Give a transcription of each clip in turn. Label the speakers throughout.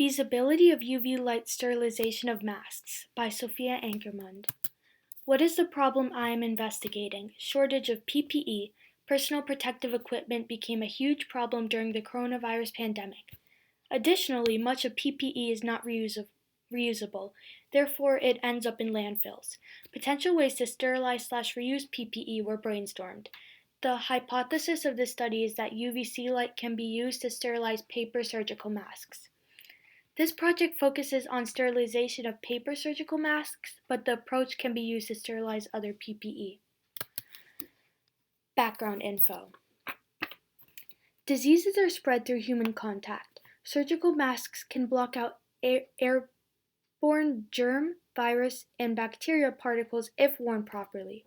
Speaker 1: Feasibility of UV light sterilization of masks by Sophia Ankermund. What is the problem I am investigating? Shortage of PPE, personal protective equipment, became a huge problem during the coronavirus pandemic. Additionally, much of PPE is not reusable, therefore it ends up in landfills. Potential ways to sterilize/reuse PPE were brainstormed. The hypothesis of this study is that UVC light can be used to sterilize paper surgical masks. This project focuses on sterilization of paper surgical masks, but the approach can be used to sterilize other PPE. Background info. Diseases are spread through human contact. Surgical masks can block out airborne germ, virus, and bacteria particles if worn properly.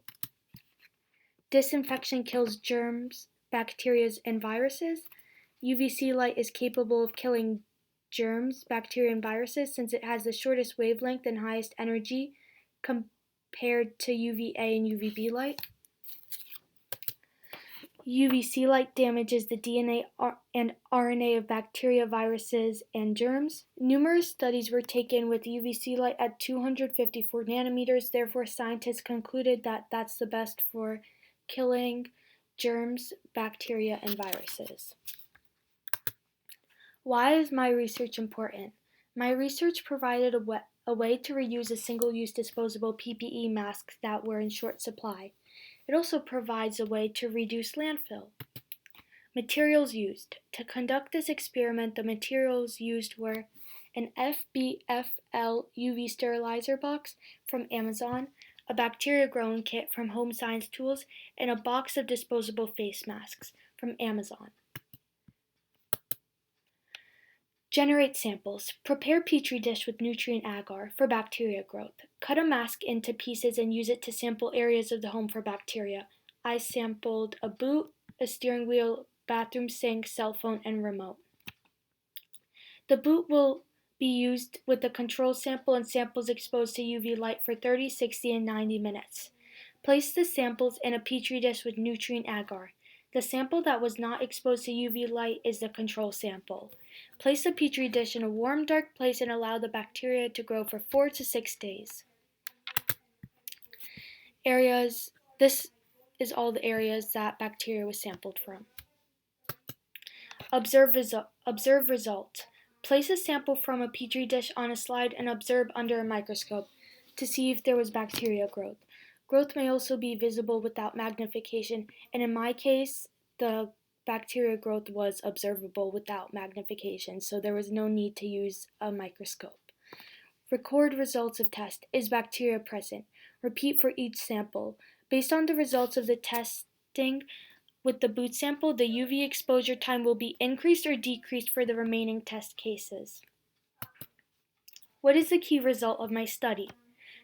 Speaker 1: Disinfection kills germs, bacteria, and viruses. UVC light is capable of killing germs, bacteria, and viruses since it has the shortest wavelength and highest energy compared to UVA and UVB light. UVC light damages the DNA and RNA of bacteria, viruses, and germs. Numerous studies were taken with UVC light at 254 nanometers, therefore scientists concluded that that's the best for killing germs, bacteria, and viruses. Why is my research important? My research provided a way to reuse a single-use disposable PPE masks that were in short supply. It also provides a way to reduce landfill. Materials used. To conduct this experiment, the materials used were an FBFL UV sterilizer box from Amazon, a bacteria growing kit from Home Science Tools, and a box of disposable face masks from Amazon. Generate samples. Prepare petri dish with nutrient agar for bacteria growth. Cut a mask into pieces and use it to sample areas of the home for bacteria. I sampled a boot, a steering wheel, bathroom sink, cell phone, and remote. The boot will be used with the control sample and samples exposed to UV light for 30, 60, and 90 minutes. Place the samples in a petri dish with nutrient agar. The sample that was not exposed to UV light is the control sample. Place the petri dish in a warm, dark place and allow the bacteria to grow for 4 to 6 days. This is all the areas that bacteria was sampled from. Observe result. Place a sample from a petri dish on a slide and observe under a microscope to see if there was bacteria growth. Growth may also be visible without magnification, and in my case, the bacteria growth was observable without magnification, so there was no need to use a microscope. Record results of test. Is bacteria present? Repeat for each sample. Based on the results of the testing with the boot sample, the UV exposure time will be increased or decreased for the remaining test cases. What is the key result of my study?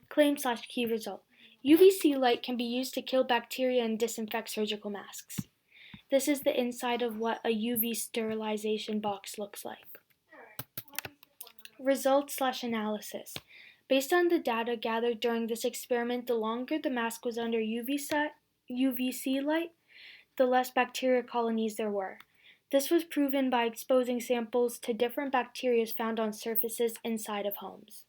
Speaker 1: Claim/key result. UVC light can be used to kill bacteria and disinfect surgical masks. This is the inside of what a UV sterilization box looks like. Results/analysis. Based on the data gathered during this experiment, the longer the mask was under UVC light, the less bacteria colonies there were. This was proven by exposing samples to different bacteria found on surfaces inside of homes.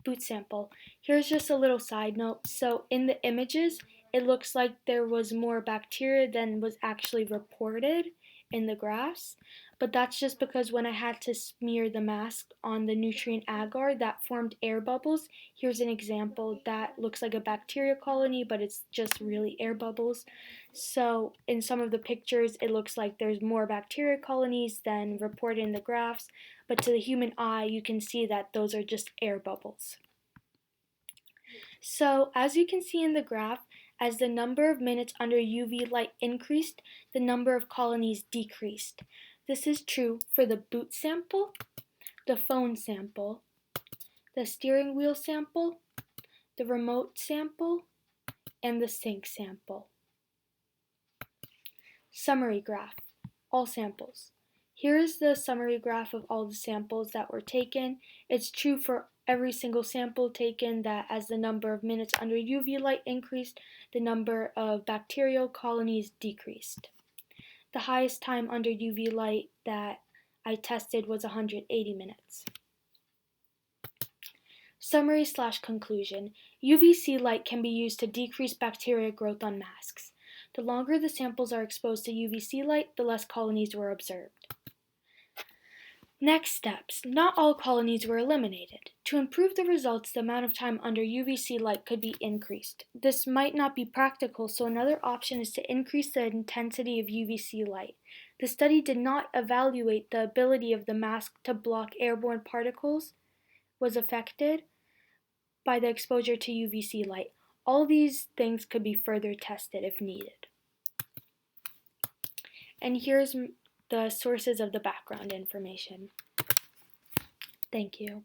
Speaker 1: Boot sample. Here's just a little side note. So in the images, it looks like there was more bacteria than was actually reported in the graphs, but that's just because when I had to smear the mask on the nutrient agar, that formed air bubbles. Here's an example that looks like a bacteria colony, but it's just really air bubbles. So in some of the pictures, it looks like there's more bacteria colonies than reported in the graphs, but to the human eye, you can see that those are just air bubbles. So as you can see in the graph, as the number of minutes under UV light increased, the number of colonies decreased. This is true for the boot sample, the phone sample, the steering wheel sample, the remote sample, and the sink sample. Summary graph. All samples. Here is the summary graph of all the samples that were taken. It's true for every single sample taken that as the number of minutes under UV light increased, the number of bacterial colonies decreased. The highest time under UV light that I tested was 180 minutes. Summary/conclusion. UVC light can be used to decrease bacteria growth on masks. The longer the samples are exposed to UVC light, the less colonies were observed. Next steps. Not all colonies were eliminated. To improve the results, the amount of time under UVC light could be increased. This might not be practical, so another option is to increase the intensity of UVC light. The study did not evaluate the ability of the mask to block airborne particles was affected by the exposure to UVC light. All these things could be further tested if needed. And here's the sources of the background information. Thank you.